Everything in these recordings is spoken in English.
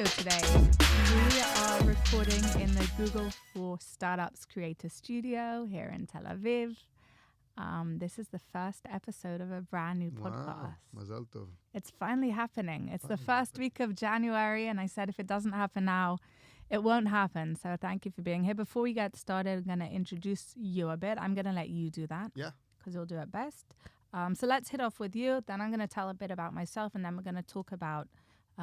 studio today. We are recording in the Google for Startups Creator Studio here in Tel Aviv. This is the first episode of a brand new podcast. Mazal tov. It's finally happening. It's the first week of January, and I said if it doesn't happen now, it won't happen. So thank you for being here. Before we get started, I'm going to introduce you a bit. I'm going to let you do that. Yeah. Because you'll do it best. So let's hit off with you. Then I'm going to tell a bit about myself, and then we're going to talk about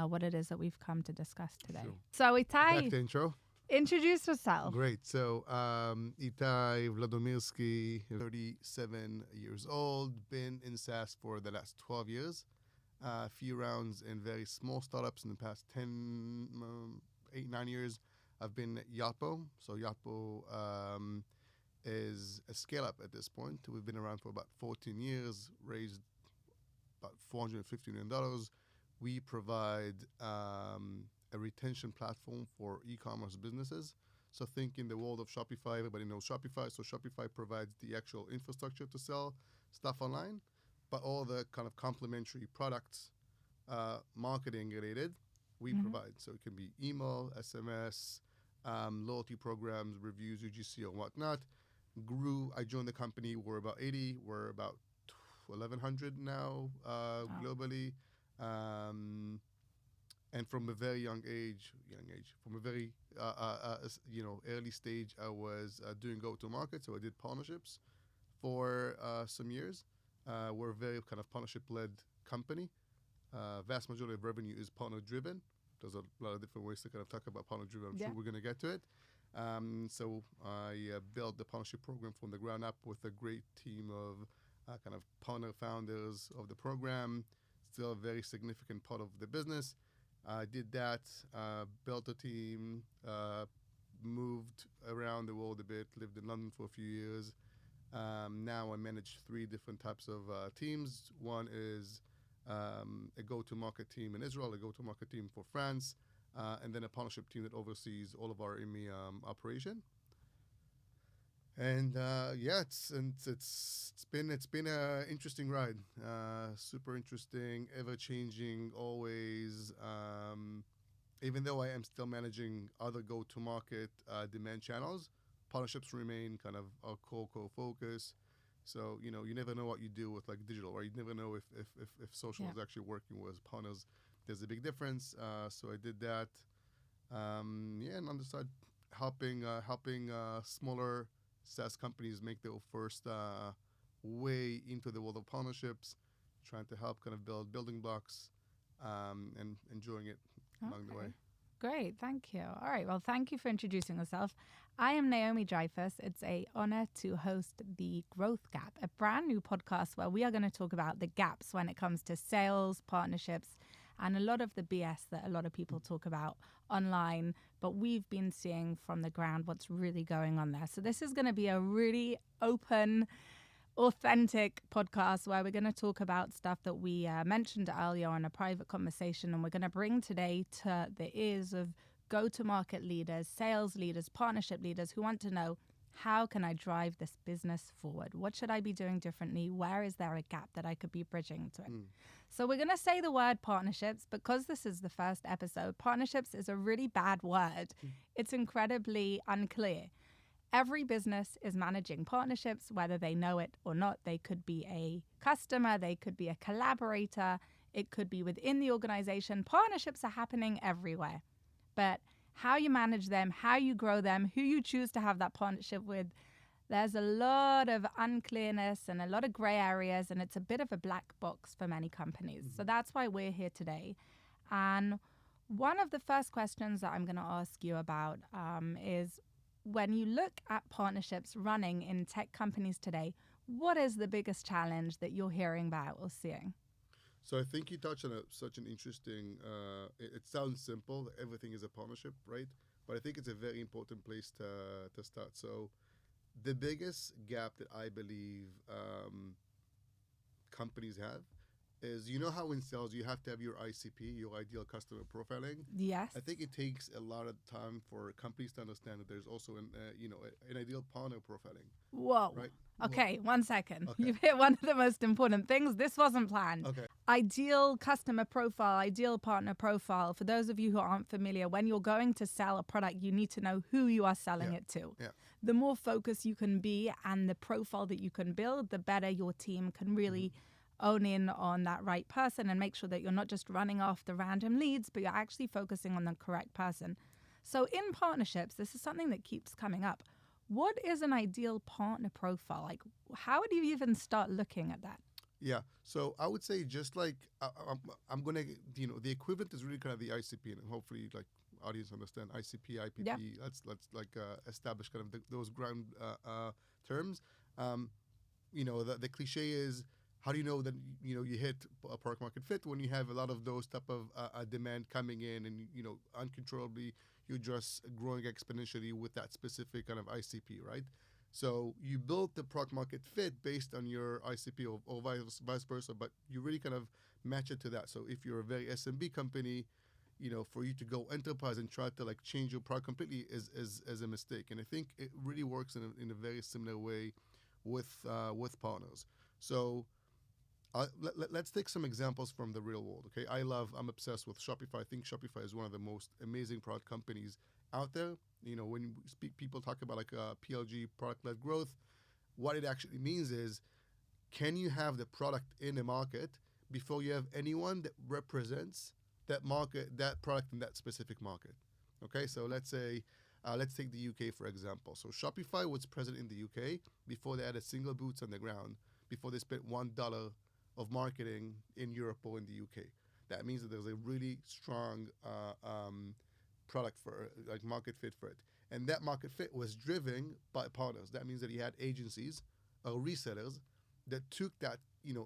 what it is that we've come to discuss today. Sure. So Back Itay, to intro. introduce yourself. Great. So Itay, Vladomirsky, 37 years old, been in SaaS for the last 12 years. A few rounds in very small startups in the past 8, 9 years. I've been at Yotpo. So Yotpo is a scale-up at this point. We've been around for about 14 years, raised about $450 million. We provide a retention platform for e-commerce businesses. So think in the world of Shopify, everybody knows Shopify. So Shopify provides the actual infrastructure to sell stuff online, but all the kind of complementary products, marketing related, we provide. So it can be email, SMS, loyalty programs, reviews, UGC or whatnot. I joined the company, we're about 80, we're about 1,100 now globally. And from a very young age, from a very early stage, I was doing go-to-market. So I did partnerships for some years. We're a very kind of partnership-led company. Vast majority of revenue is partner-driven. There's a lot of different ways to kind of talk about partner-driven. I'm sure we're going to get to it. So I built the partnership program from the ground up with a great team of kind of partner founders of the program. Still a very significant part of the business. I did that, built a team, moved around the world a bit, lived in London for a few years. Now I manage 3 different types of teams. One is a go-to-market team in Israel, a go-to-market team for France, and then a partnership team that oversees all of our EMEA operation. And it's been an interesting ride, super interesting, ever changing, always. Even though I am still managing other go-to-market demand channels, partnerships remain kind of our core focus. So you never know what you do with like digital, right? You never know if social is actually working with partners. There's a big difference. So I did that. And on the side, helping smaller SaaS companies make their first way into the world of partnerships, trying to help kind of build building blocks and enjoying it along the way. Great, thank you. All right, well, thank you for introducing yourself. I am Naomi Dreyfus. It's an honor to host The Growth Gap, a brand new podcast where we are going to talk about the gaps when it comes to sales, partnerships, and a lot of the BS that a lot of people talk about online, but we've been seeing from the ground what's really going on there. So this is going to be a really open, authentic podcast where we're going to talk about stuff that we mentioned earlier in a private conversation, and we're going to bring today to the ears of go-to-market leaders, sales leaders, partnership leaders who want to know, how can I drive this business forward? What should I be doing differently? Where is there a gap that I could be bridging to it? So we're going to say the word partnerships because this is the first episode. Partnerships is a really bad word. It's incredibly unclear. Every business is managing partnerships, whether they know it or not. They could be a customer. They could be a collaborator. It could be within the organization. Partnerships are happening everywhere. But how you manage them, how you grow them, who you choose to have that partnership with, there's a lot of unclearness and a lot of gray areas, and it's a bit of a black box for many companies. So that's why we're here today. And one of the first questions that I'm going to ask you about is, when you look at partnerships running in tech companies today, what is the biggest challenge that you're hearing about or seeing? So I think you touched on such an interesting, it sounds simple, everything is a partnership, right? But I think it's a very important place to start. So the biggest gap that I believe companies have is, how in sales you have to have your ICP, your ideal customer profiling. Yes. I think it takes a lot of time for companies to understand that there's also an ideal partner profiling. Whoa. Right. Okay, 1 second. Okay. You've hit one of the most important things. This wasn't planned. Okay. Ideal customer profile, ideal partner profile. For those of you who aren't familiar, when you're going to sell a product, you need to know who you are selling it to. Yeah. The more focused you can be and the profile that you can build, the better your team can really own in on that right person and make sure that you're not just running off the random leads, but you're actually focusing on the correct person. So in partnerships, this is something that keeps coming up. What is an ideal partner profile? Like, how would you even start looking at that? Yeah. So I would say just like I'm going to, the equivalent is really kind of the ICP, and hopefully like audience understand ICP, IPP. Yeah. Let's like establish kind of those ground terms. The cliche is, how do you know that you hit a product market fit when you have a lot of those type of demand coming in, and uncontrollably you're just growing exponentially with that specific kind of ICP, right? So you build the product market fit based on your ICP or vice versa, but you really kind of match it to that. So if you're a very SMB company, for you to go enterprise and try to like change your product completely is a mistake. And I think it really works in a very similar way with partners. So let's take some examples from the real world. Okay, I'm obsessed with Shopify. I think Shopify is one of the most amazing product companies out there. When people talk about like PLG, product-led growth, what it actually means is, can you have the product in the market before you have anyone that represents that market, that product in that specific market? Okay, so let's say, let's take the UK for example. So Shopify was present in the UK before they had a single boots on the ground, before they spent $1 of marketing in Europe or in the UK. That means that there's a really strong product for like market fit for it, and that market fit was driven by partners. That means that he had agencies or resellers that took that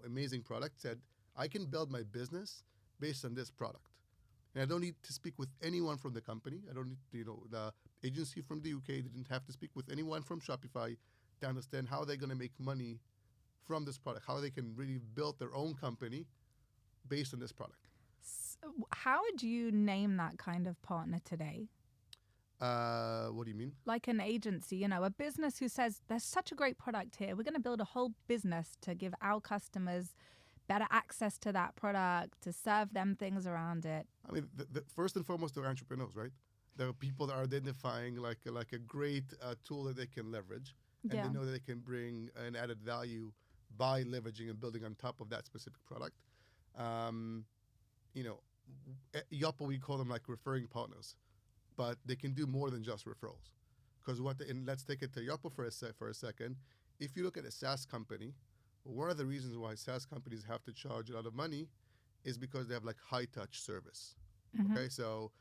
amazing product, said, I can build my business based on this product, and I don't need to speak with anyone from the company. I don't need the agency from the UK didn't have to speak with anyone from Shopify to understand how they're going to make money from this product, how they can really build their own company based on this product. So how would you name that kind of partner today? What do you mean? Like an agency, a business who says, there's such a great product here. We're going to build a whole business to give our customers better access to that product, to serve them things around it. I mean, the first and foremost, they're entrepreneurs, right? There are people that are identifying like a great tool that they can leverage, and they know that they can bring an added value by leveraging and building on top of that specific product. Yotpo, we call them like referring partners, but they can do more than just referrals. Because let's take it to Yotpo for a second. If you look at a SaaS company, one of the reasons why SaaS companies have to charge a lot of money is because they have like high touch service. Mm-hmm. Okay, so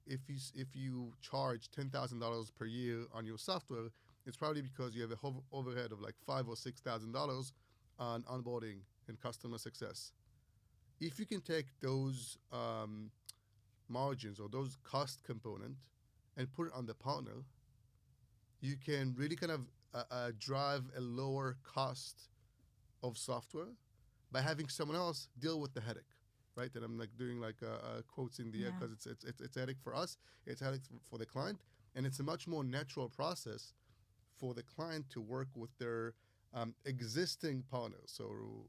if you charge $10,000 per year on your software, it's probably because you have a overhead of like $5,000 or $6,000 on onboarding and customer success. If you can take those margins or those cost component and put it on the partner, you can really kind of drive a lower cost of software by having someone else deal with the headache, right? And I'm like doing like quotes in the air because it's a headache for us, it's a headache for the client, and it's a much more natural process for the client to work with their existing partners. So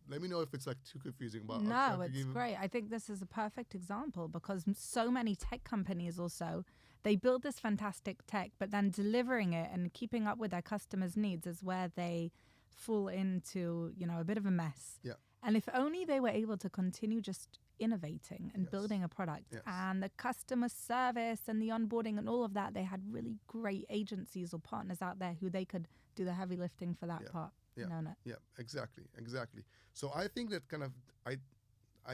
let me know if it's like too confusing. But no, it's great. I think this is a perfect example because so many tech companies also, they build this fantastic tech, but then delivering it and keeping up with their customers' needs is where they fall into, a bit of a mess. Yeah. And if only they were able to continue just innovating and building a product and the customer service and the onboarding and all of that, they had really great agencies or partners out there who they could do the heavy lifting for that part. Yeah, exactly. So I think that kind of I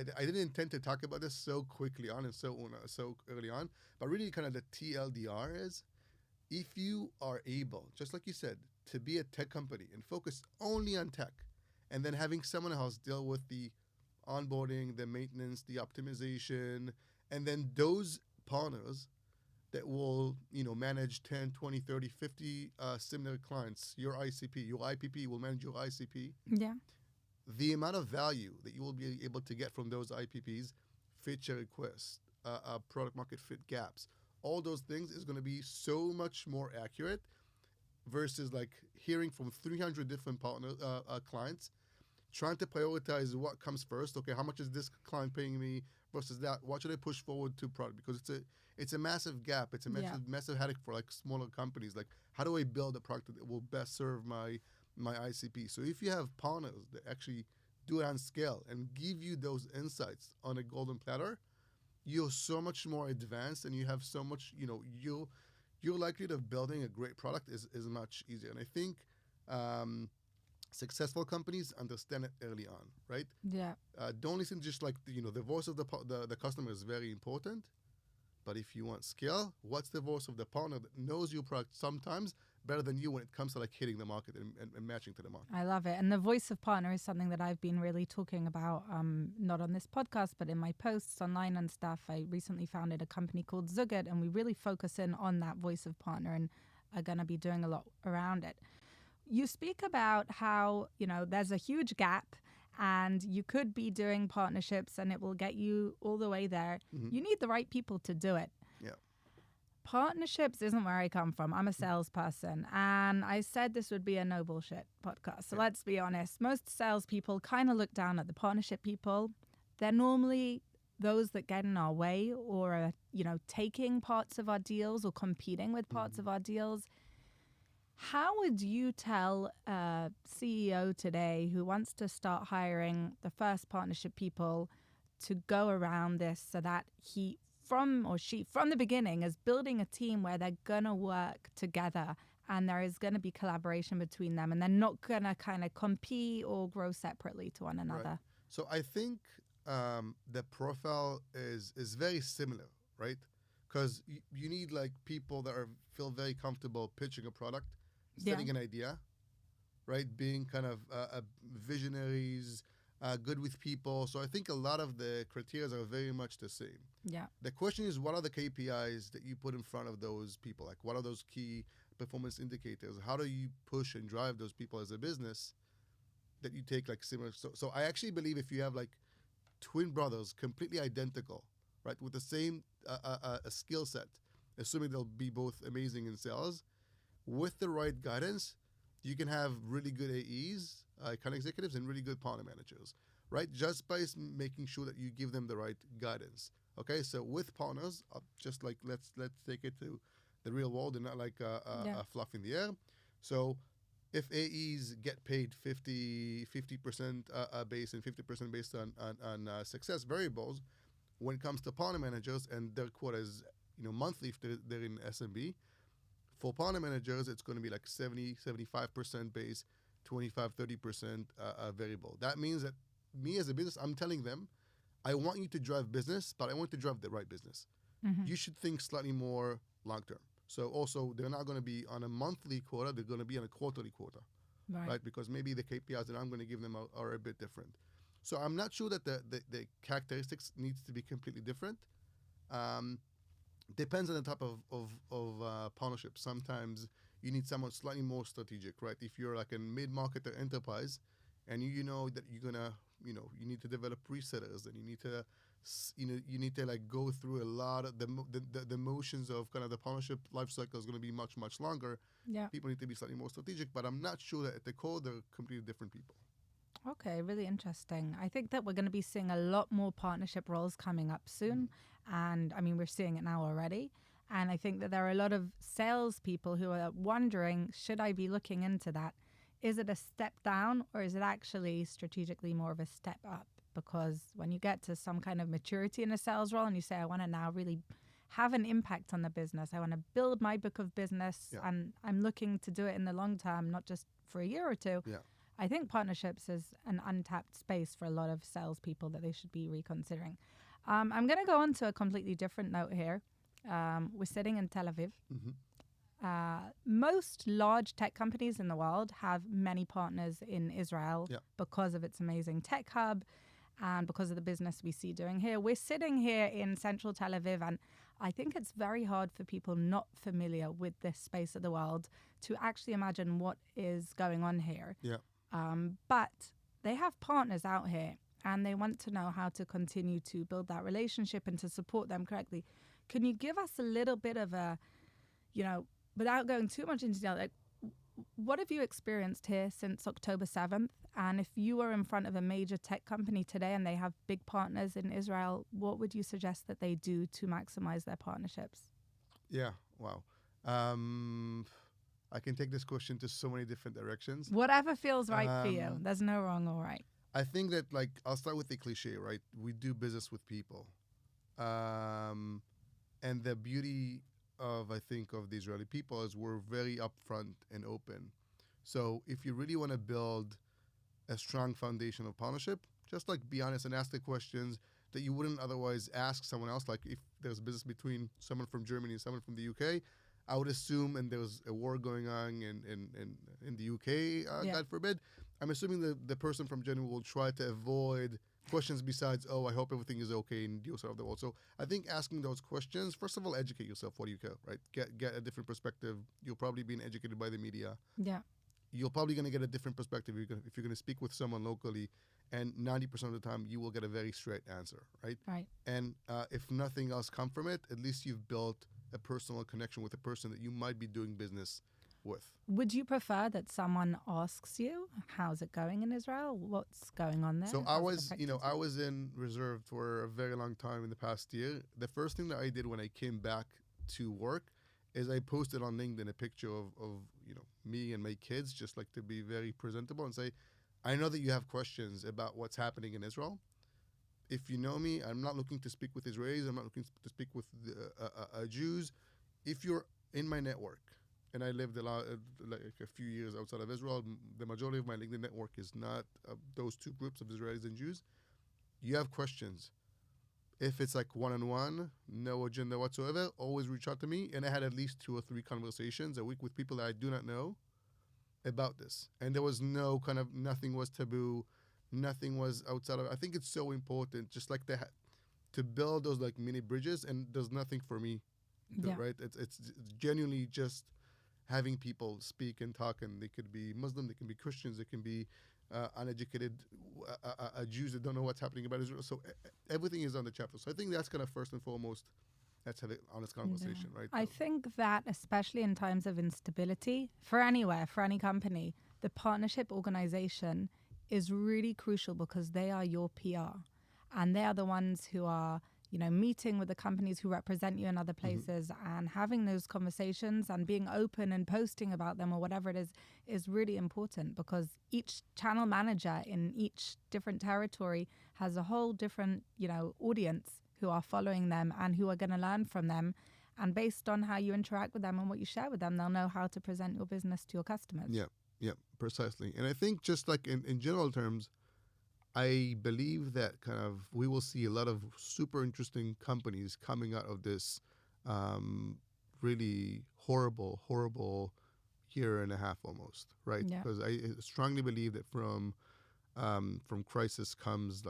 didn't intend to talk about this so quickly on and so early on, but really kind of the TLDR is, if you are able, just like you said, to be a tech company and focus only on tech, and then having someone else deal with the onboarding, the maintenance, the optimization, and then those partners that will, manage 10, 20, 30, 50 similar clients, your ICP, your IPP will manage your ICP. Yeah. the amount of value that you will be able to get from those IPPs, feature requests, product market fit gaps, all those things is going to be so much more accurate versus like hearing from 300 different clients, trying to prioritize what comes first. Okay, how much is this client paying me versus that? What should I push forward to product? Because it's a massive gap. It's a massive headache for like smaller companies. Like, how do I build a product that will best serve my ICP? So if you have partners that actually do it on scale and give you those insights on a golden platter, you're so much more advanced, and you have so much, your likelihood of building a great product is much easier. And I think successful companies understand it early on, right? Yeah. Don't listen just like, the voice of the customer is very important. But if you want scale, what's the voice of the partner that knows your product sometimes better than you when it comes to like hitting the market and matching to the market? I love it. And the voice of partner is something that I've been really talking about, not on this podcast, but in my posts online and stuff. I recently founded a company called Zugad, and we really focus in on that voice of partner and are going to be doing a lot around it. You speak about how, there's a huge gap and you could be doing partnerships and it will get you all the way there. Mm-hmm. You need the right people to do it. Yeah. Partnerships isn't where I come from. I'm a salesperson, and I said this would be a no bullshit podcast. So let's be honest. Most salespeople kind of look down at the partnership people. They're normally those that get in our way or are, taking parts of our deals or competing with parts of our deals. How would you tell a CEO today who wants to start hiring the first partnership people to go around this so that he from the beginning is building a team where they're going to work together and there is going to be collaboration between them and they're not going to kind of compete or grow separately to one another? Right. So I think the profile is very similar, right? Because you need like people that feel very comfortable pitching a product, setting an idea, right? Being kind of visionaries, good with people. So I think a lot of the criteria are very much the same. Yeah. The question is, what are the KPIs that you put in front of those people? Like, what are those key performance indicators? How do you push and drive those people as a business that you take like similar? So I actually believe if you have like twin brothers, completely identical, right, with the same skill set, assuming they'll be both amazing in sales, with the right guidance, you can have really good AEs, account executives, and really good partner managers, right? Just by making sure that you give them the right guidance. Okay, so with partners, just like let's take it to the real world and not like a fluff in the air. So if AEs get paid 50% base and 50% based on success variables, when it comes to partner managers and their quota is monthly if they're in SMB, for partner managers it's going to be like 75% base, 25-30% variable. That means that me as a business, I'm telling them, I want you to drive business, but I want to drive the right business. Mm-hmm. You should think slightly more long term. So also, they're not going to be on a monthly quota, they're going to be on a quarterly quota, right? Because maybe the KPIs that I'm going to give them are a bit different. So I'm not sure that the characteristics needs to be completely different. Depends on the type of partnership. Sometimes you need someone slightly more strategic, right? If you're like a mid-market or enterprise, and you know that you're gonna, you need to develop resellers, and you need to like go through a lot of the motions of kind of the partnership life cycle is going to be much longer. Yeah, people need to be slightly more strategic, but I'm not sure that at the core they're completely different people. Okay, really interesting. I think that we're going to be seeing a lot more partnership roles coming up soon. And I mean, we're seeing it now already. And I think that there are a lot of salespeople who are wondering, should I be looking into that? Is it a step down or is it actually strategically more of a step up? Because when you get to some kind of maturity in a sales role and you say, I want to now really have an impact on the business, I want to build my book of business and I'm looking to do it in the long term, not just for a year or two. Yeah. I think partnerships is an untapped space for a lot of salespeople that they should be reconsidering. I'm going to go on to a completely different note here. We're sitting in Tel Aviv. Mm-hmm. Most large tech companies in the world have many partners in Israel because of its amazing tech hub and because of the business we see doing here. We're sitting here in central Tel Aviv, and I think it's very hard for people not familiar with this space of the world to actually imagine what is going on here. Yeah. But they have partners out here and they want to know how to continue to build that relationship and to support them correctly. Can you give us a little bit of a, without going too much into detail, like, what have you experienced here since October 7th? And if you were in front of a major tech company today and they have big partners in Israel, what would you suggest that they do to maximize their partnerships? Yeah, wow. I can take this question to so many different directions. Whatever feels right for you. There's no wrong or right. I think that, I'll start with the cliche, right? We do business with people. And the beauty of the Israeli people is we're very upfront and open. So if you really want to build a strong foundation of partnership, just be honest and ask the questions that you wouldn't otherwise ask someone else. Like if there's business between someone from Germany and someone from the UK, I would assume, and there's a war going on in the UK, God forbid, I'm assuming the person from Germany will try to avoid questions besides, I hope everything is okay in your side of the world. So I think asking those questions, first of all, educate yourself. What do you care, right? Get a different perspective. You're probably being educated by the media. Yeah. You're probably going to get a different perspective if you're going to speak with someone locally, and 90% of the time you will get a very straight answer, right? Right. And if nothing else come from it, at least you've built a personal connection with a person that you might be doing business with. Would you prefer that someone asks you, how's it going in Israel? What's going on there? So I was in reserve for a very long time in the past year. The first thing that I did when I came back to work is I posted on LinkedIn a picture of me and my kids, just to be very presentable and say, I know that you have questions about what's happening in Israel. If you know me, I'm not looking to speak with Israelis. I'm not looking to speak with Jews. If you're in my network, and I lived a few years outside of Israel, the majority of my LinkedIn network is not those two groups of Israelis and Jews. You have questions. If it's one-on-one, no agenda whatsoever, always reach out to me. And I had at least 2 or 3 conversations a week with people that I do not know about this. And there was nothing was taboo. Nothing was outside of it. I think it's so important, just to build those mini bridges. And there's nothing for me, right? It's genuinely just having people speak and talk, and they could be Muslim, they can be Christians, they can be uneducated Jews that don't know what's happening about Israel. So everything is on the chapter. So I think that's first and foremost, let's have an honest conversation, right? I think that especially in times of instability, for anywhere, for any company, the partnership organization is really crucial because they are your PR. And they are the ones who are meeting with the companies who represent you in other places and having those conversations and being open and posting about them or whatever it is really important, because each channel manager in each different territory has a whole different, audience who are following them and who are going to learn from them. And based on how you interact with them and what you share with them, they'll know how to present your business to your customers. Yeah, precisely. And I think just in general terms, I believe that we will see a lot of super interesting companies coming out of this really horrible year and a half almost, right? Yeah. Because I strongly believe that from crisis comes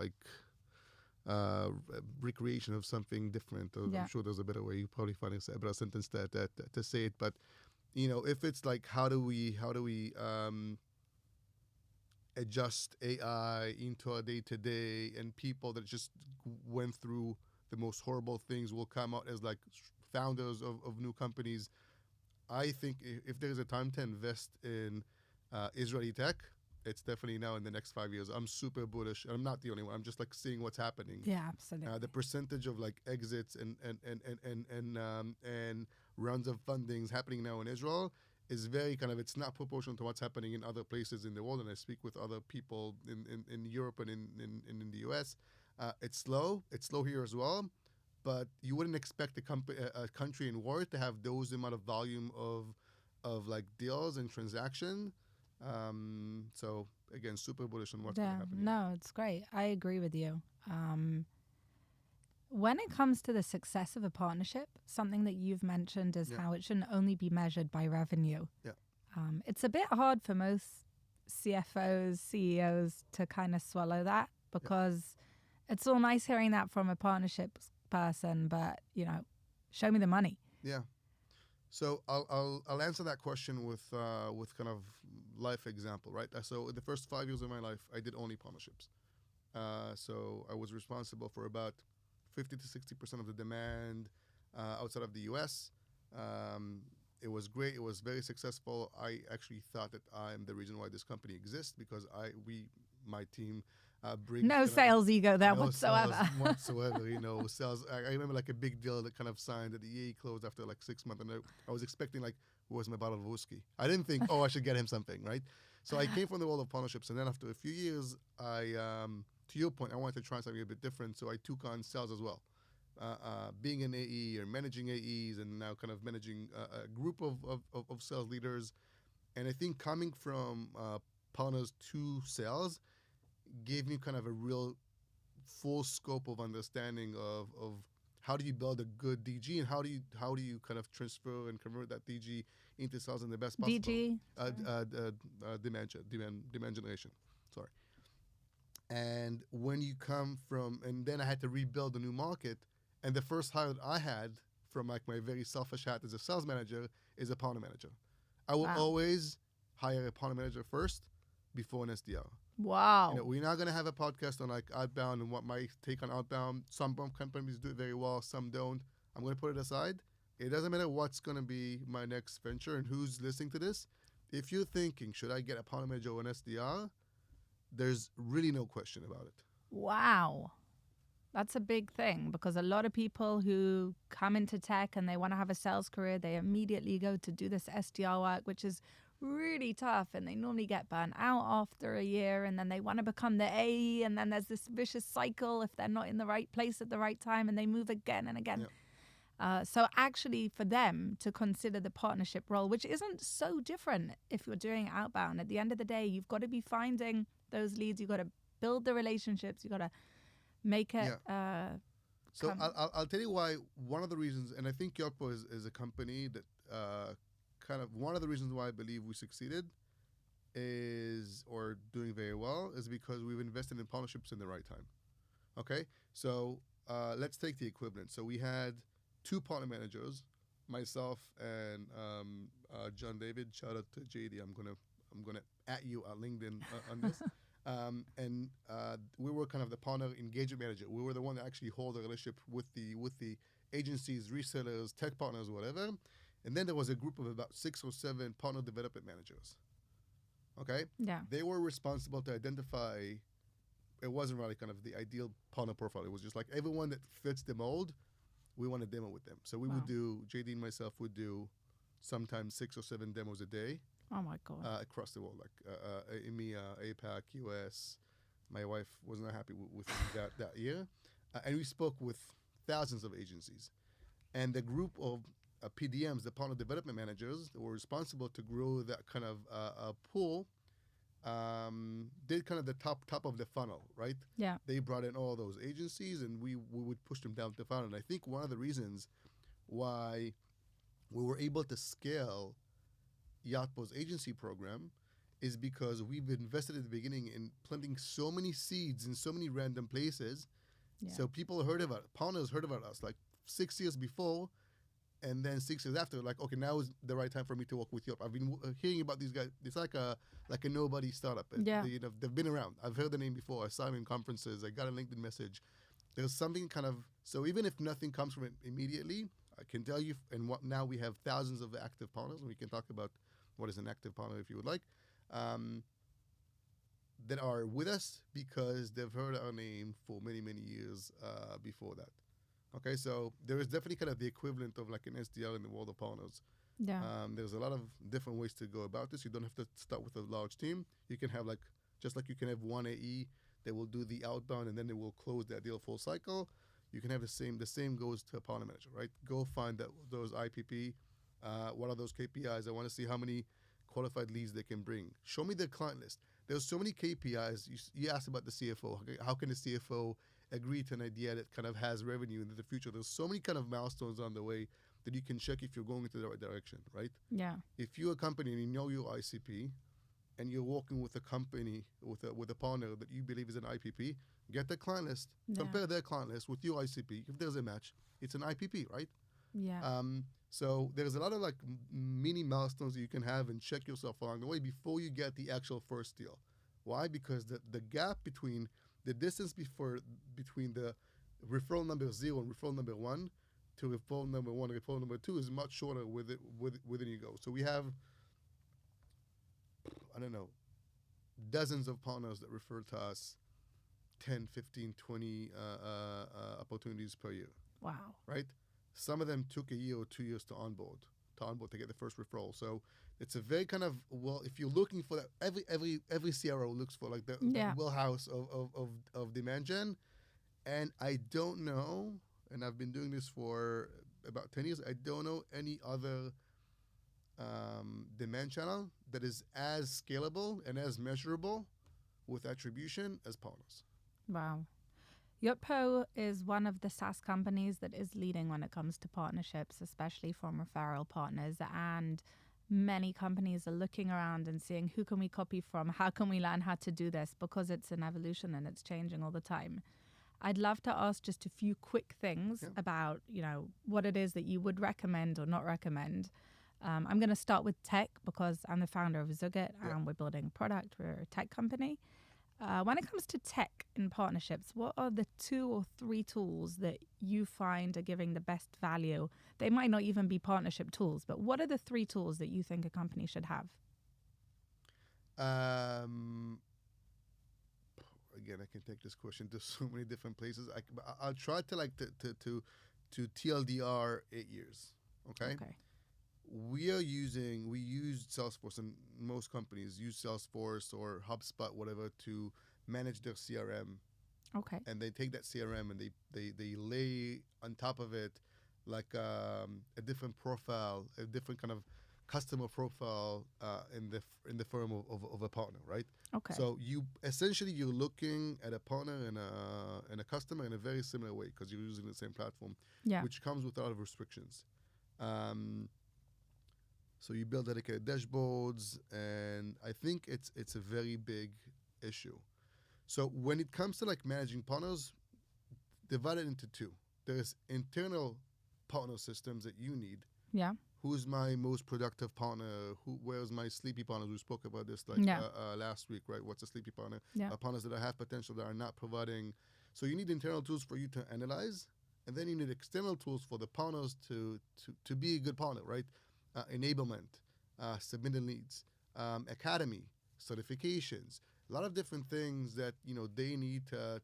recreation of something different. I'm sure there's a better way. You probably find a better sentence to say it. But if it's how do we adjust AI into our day-to-day, and people that just went through the most horrible things will come out as founders of new companies. I think if there's a time to invest in Israeli tech, it's definitely now in the next 5 years. I'm super bullish. I'm not the only one. I'm just seeing what's happening. Yeah, absolutely. The percentage of exits and rounds of fundings happening now in Israel is very it's not proportional to what's happening in other places in the world. And I speak with other people in Europe and in the US. It's slow here as well, but you wouldn't expect a country in war to have those amount of volume of deals and transaction. So again, super bullish on what's going to happen. No, it's great. I agree with you. When it comes to the success of a partnership, something that you've mentioned is how it shouldn't only be measured by revenue. Yeah. It's a bit hard for most CFOs, CEOs to swallow that, because it's all nice hearing that from a partnerships person, but, show me the money. Yeah. So I'll answer that question with kind of life example, right? So in the first 5 years of my life, I did only partnerships. So I was responsible for about 50 to 60% of the demand outside of the U.S. It was great. It was very successful. I actually thought that I'm the reason why this company exists because my team brings No sales ego there whatsoever. Sales whatsoever. Sales. I remember like a big deal that kind of signed that the EA closed after like 6 months, and I was expecting like, where's my bottle of whiskey? I didn't think, I should get him something, right? So I came from the world of partnerships, and then after a few years, to your point, I wanted to try something a bit different, so I took on sales as well. Being an AE or managing AEs, and now kind of managing a group of sales leaders. And I think coming from partners to sales gave me kind of a real full scope of understanding of how do you build a good DG, and how do you kind of transfer and convert that DG into sales in the best possible DG? Demand generation. Sorry. And when you come from, and then I had to rebuild a new market, and the first hire that I had from like my very selfish hat as a sales manager is a partner manager. I will always hire a partner manager first before an SDR. Wow. We're not going to have a podcast on like outbound and what my take on outbound. Some companies do it very well, some don't. I'm going to put it aside. It doesn't matter what's going to be my next venture and who's listening to this. If you're thinking, should I get a partner manager or an SDR? There's really no question about it. Wow. That's a big thing, because a lot of people who come into tech and they want to have a sales career, they immediately go to do this SDR work, which is really tough, and they normally get burnt out after a year, and then they want to become the AE, and then there's this vicious cycle if they're not in the right place at the right time, and they move again and again. Yep. So actually for them to consider the partnership role, which isn't so different if you're doing outbound, at the end of the day, you've got to be finding those leads, you've got to build the relationships, you've got to make it. So I'll tell you why. One of the reasons, and I think Yotpo is a company that kind of one of the reasons why I believe we succeeded or doing very well is because we've invested in partnerships in the right time. Okay, so let's take the equivalent. So we had 2 partner managers, myself and John David. Shout out to JD. I'm gonna at you on LinkedIn on this. And we were kind of the partner engagement manager. We were the one that actually hold the relationship with the agencies, resellers, tech partners, whatever. And then there was a group of about 6 or 7 partner development managers. Okay? Yeah. They were responsible to identify, it wasn't really kind of the ideal partner profile. It was just like everyone that fits the mold, we want to demo with them. So we would do, JD and myself would do sometimes 6 or 7 demos a day. Oh my God. Across the world, like EMEA, APAC, US. My wife was not happy with that year. And we spoke with thousands of agencies. And the group of PDMs, the partner development managers, that were responsible to grow that kind of pool, did kind of the top of the funnel, right? Yeah. They brought in all those agencies, and we would push them down the funnel. And I think one of the reasons why we were able to scale Yotpo's agency program is because we've invested at the beginning in planting so many seeds in so many random places. Yeah. So people heard about it. Partners heard about us like 6 years before, and then 6 years after, like, okay, now is the right time for me to work with Yotpo. I've been hearing about these guys. It's like a nobody startup. Yeah. They've been around. I've heard the name before. I saw them in conferences. I got a LinkedIn message. There's something kind of, so even if nothing comes from it immediately, I can tell you, and now we have thousands of active partners, and we can talk about what is an active partner if you would like, that are with us because they've heard our name for many, many years before that. Okay, so there is definitely kind of the equivalent of like an SDR in the world of partners. Yeah. There's a lot of different ways to go about this. You don't have to start with a large team. You can have just like you can have one AE that will do the outbound and then they will close that deal full cycle. You can have the same goes to a partner manager, right? Go find those IPP. What are those KPIs? I want to see how many qualified leads they can bring. Show me the client list. There's so many KPIs. You asked about the CFO. How can the CFO agree to an idea that kind of has revenue into the future? There's so many kind of milestones on the way that you can check if you're going into the right direction, right? Yeah. If you're a company and you know your ICP and you're working with a company, with a partner that you believe is an IPP, get the client list. Yeah. Compare their client list with your ICP. If there's a match, it's an IPP, right? Yeah. So there's a lot of like mini milestones that you can have and check yourself along the way before you get the actual first deal. Why? Because the gap between the distance between the referral number 0 and referral number 1 to referral number 1 and referral number 2 is much shorter within you go. So we have, I don't know, dozens of partners that refer to us 10, 15, 20 opportunities per year. Wow. Right? Some of them took a year or 2 years to onboard to get the first referral. So it's a very kind of, well, if you're looking for that, every CRO looks for like the wheelhouse of demand gen. And I don't know, and I've been doing this for about 10 years, I don't know any other demand channel that is as scalable and as measurable with attribution as partners. Wow. Yotpo is one of the SaaS companies that is leading when it comes to partnerships, especially from referral partners. And many companies are looking around and seeing who can we copy from, how can we learn how to do this, because it's an evolution and it's changing all the time. I'd love to ask just a few quick things about, what it is that you would recommend or not recommend. I'm going to start with tech because I'm the founder of Zuget and we're building a product. We're a tech company. When it comes to tech in partnerships, what are the 2 or 3 tools that you find are giving the best value? They might not even be partnership tools, but what are the 3 tools that you think a company should have? Again, I can take this question to so many different places. I'll try to TLDR 8 years. Okay. We use Salesforce, and most companies use Salesforce or HubSpot, whatever, to manage their CRM. Okay. And they take that CRM and they lay on top of it like a different profile, a different kind of customer profile in the firm of a partner, right? Okay. So you're looking at a partner and a customer in a very similar way because you're using the same platform, which comes with a lot of restrictions. So you build dedicated dashboards, and I think it's a very big issue. So when it comes to like managing partners, divide it into 2. There's internal partner systems that you need. Yeah. Who's my most productive partner? Where's my sleepy partners? We spoke about this last week, right? What's a sleepy partner? Partners that have potential that are not providing. So you need internal tools for you to analyze, and then you need external tools for the partners to be a good partner, right? Enablement, submitted leads, academy, certifications, a lot of different things that they need to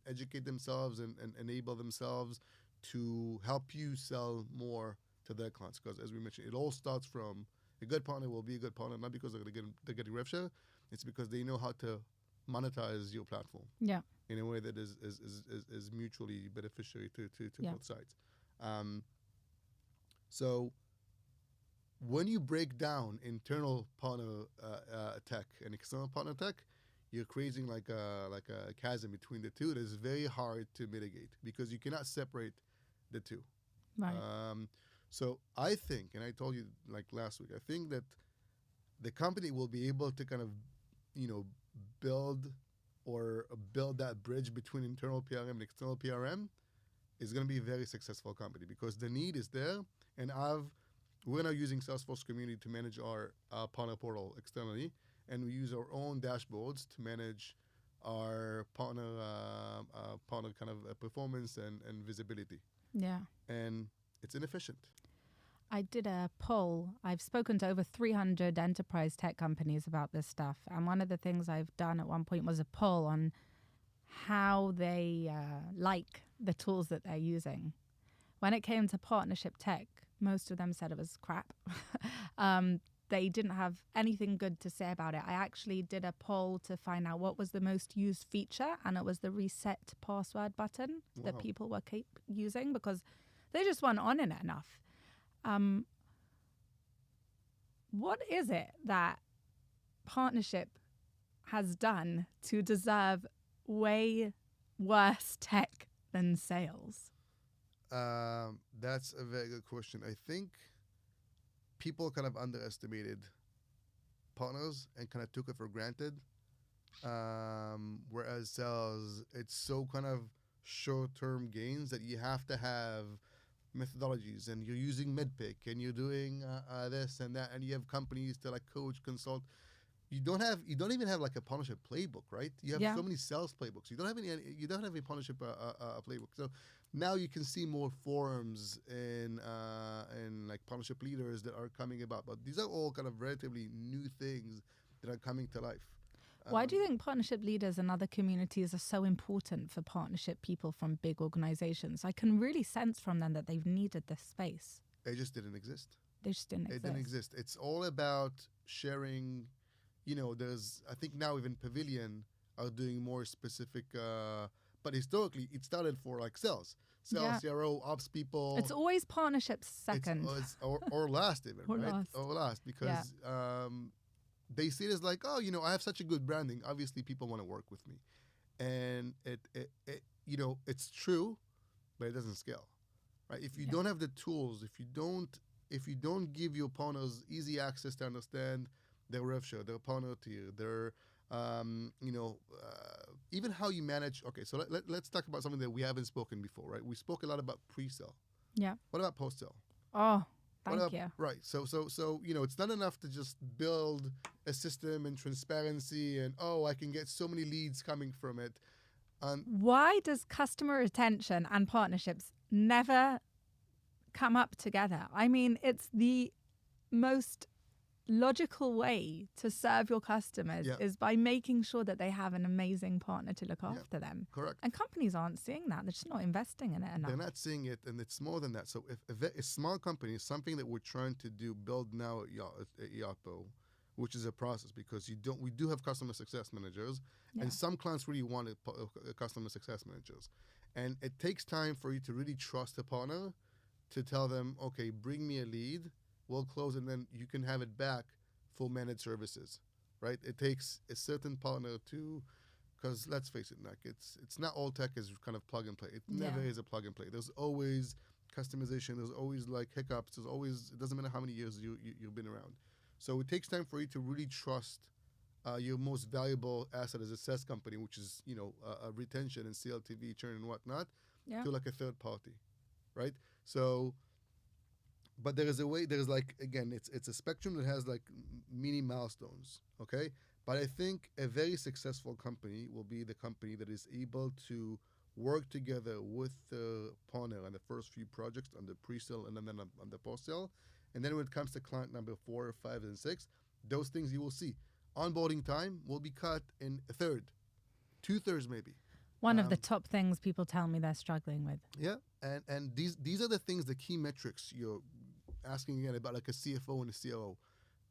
educate themselves and enable themselves to help you sell more to their clients. Because as we mentioned, it all starts from a good partner will be a good partner, not because they're getting rev share, it's because they know how to monetize your platform in a way that is mutually beneficiary to both sides. So when you break down internal partner tech and external partner tech, you're creating like a chasm between the 2 that is very hard to mitigate because you cannot separate the 2. Right. So I think, and I told you like last week, I think that the company will be able to kind of, build that bridge between internal PRM and external PRM is going to be a very successful company because the need is there. And we're now using Salesforce Community to manage our partner portal externally, and we use our own dashboards to manage our partner kind of performance and visibility. Yeah. And it's inefficient. I did a poll. I've spoken to over 300 enterprise tech companies about this stuff. And one of the things I've done at one point was a poll on how they like the tools that they're using. When it came to partnership tech, most of them said it was crap. They didn't have anything good to say about it. I actually did a poll to find out what was the most used feature, and it was the reset password button that people were using because they just weren't on it enough. What is it that partnership has done to deserve way worse tech than sales? That's a very good question. I think people kind of underestimated partners and kind of took it for granted. Whereas sales, it's so kind of short-term gains that you have to have methodologies, and you're using MedPick, and you're doing this and that, and you have companies to like coach, consult. You don't even have like a partnership playbook, right? You have so many sales playbooks. You don't have a partnership playbook. So now you can see more forums and like partnership leaders that are coming about. But these are all kind of relatively new things that are coming to life. Why do you think partnership leaders and other communities are so important for partnership people from big organizations? I can really sense from them that they've needed this space. They just didn't exist. It didn't exist. It's all about sharing. I think now even Pavilion are doing more specific, but historically it started for like sales, CRO, ops people. It's always partnerships second. Or last even, or right? Last. Or last, because they see it as like, oh, I have such a good branding. Obviously, people want to work with me, and it it's true, but it doesn't scale, right? If you don't have the tools, if you don't give your partners easy access to understand their rev share, their partner tier, their even how you manage. Okay, so let's talk about something that we haven't spoken before, right? We spoke a lot about pre-sale. Yeah. What about post-sale? Oh, thank you. Right. So it's not enough to just build a system and transparency and I can get so many leads coming from it. Why does customer retention and partnerships never come up together? I mean, it's the most logical way to serve your customers is by making sure that they have an amazing partner to look after them. Correct. And companies aren't seeing that. They're just not investing in it enough. They're not seeing it, and it's more than that. So if a small company is something that we're trying to build now at Yotpo, which is a process, because we do have customer success managers, and some clients really want customer success managers. And it takes time for you to really trust a partner to tell them, okay, bring me a lead, we'll close, and then you can have it back for managed services, right? It takes a certain partner because let's face it, Nick, it's not all tech is kind of plug and play. It never is a plug and play. There's always customization. There's always like hiccups. It doesn't matter how many years you've been around. So it takes time for you to really trust your most valuable asset as a SaaS company, which is retention and CLTV, churn and whatnot, to like a third party, right? So. But there is a way. There's like, again, it's a spectrum that has like mini milestones. Okay, but I think a very successful company will be the company that is able to work together with the partner on the first few projects on the pre-sale and then on the post-sale, and then when it comes to client number 4, 5, and 6, those things you will see. Onboarding time will be cut in a third, 2/3 maybe. One of the top things people tell me they're struggling with. Yeah, and these are the things, the key metrics you're asking again about, like a CFO and a CRO.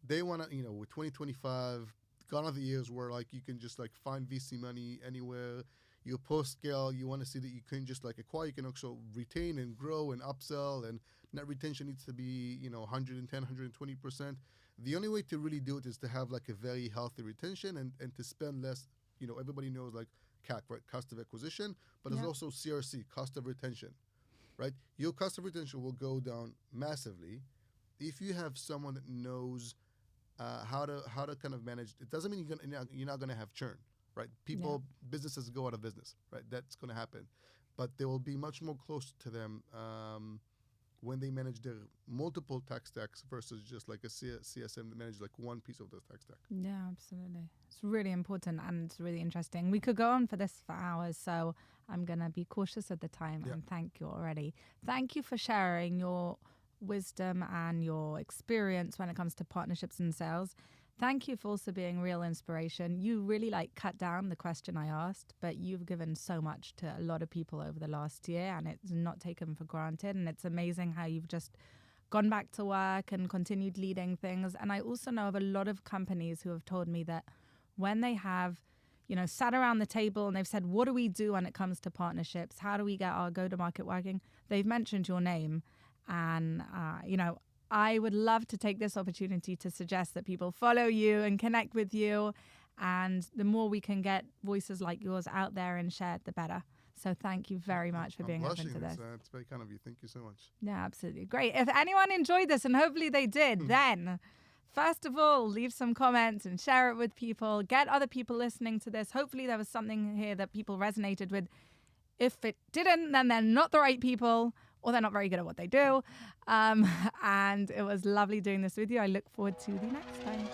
They want to, with 2025, gone are the years where like you can just like find VC money anywhere. You post scale, you want to see that you can just like acquire, you can also retain and grow and upsell, and net retention needs to be 110, 120%. The only way to really do it is to have like a very healthy retention and to spend less. Everybody knows like CAC, right? Cost of acquisition, but there's also CRC, cost of retention. Right, your cost of retention will go down massively if you have someone that knows how to kind of manage. It doesn't mean you're not going to have churn, right? Businesses go out of business, right? That's going to happen, but they will be much more close to them when they manage their multiple tech stacks versus just like a CSM that manages like one piece of the tech stack. Yeah, absolutely. It's really important and it's really interesting. We could go on for this for hours, so I'm going to be cautious at the time and thank you already. Thank you for sharing your wisdom and your experience when it comes to partnerships and sales. Thank you for also being real inspiration. You really cut down the question I asked, but you've given so much to a lot of people over the last year and it's not taken for granted. And it's amazing how you've just gone back to work and continued leading things. And I also know of a lot of companies who have told me that when they have, sat around the table and they've said, what do we do when it comes to partnerships? How do we get our go-to-market working? They've mentioned your name. And, I would love to take this opportunity to suggest that people follow you and connect with you. And the more we can get voices like yours out there and shared, the better. So thank you very much for being open to this. It's very kind of you. Thank you so much. Yeah, absolutely. Great. If anyone enjoyed this, and hopefully they did, then first of all, leave some comments and share it with people. Get other people listening to this. Hopefully there was something here that people resonated with. If it didn't, then they're not the right people. or they're not very good at what they do. And it was lovely doing this with you. I look forward to the next time.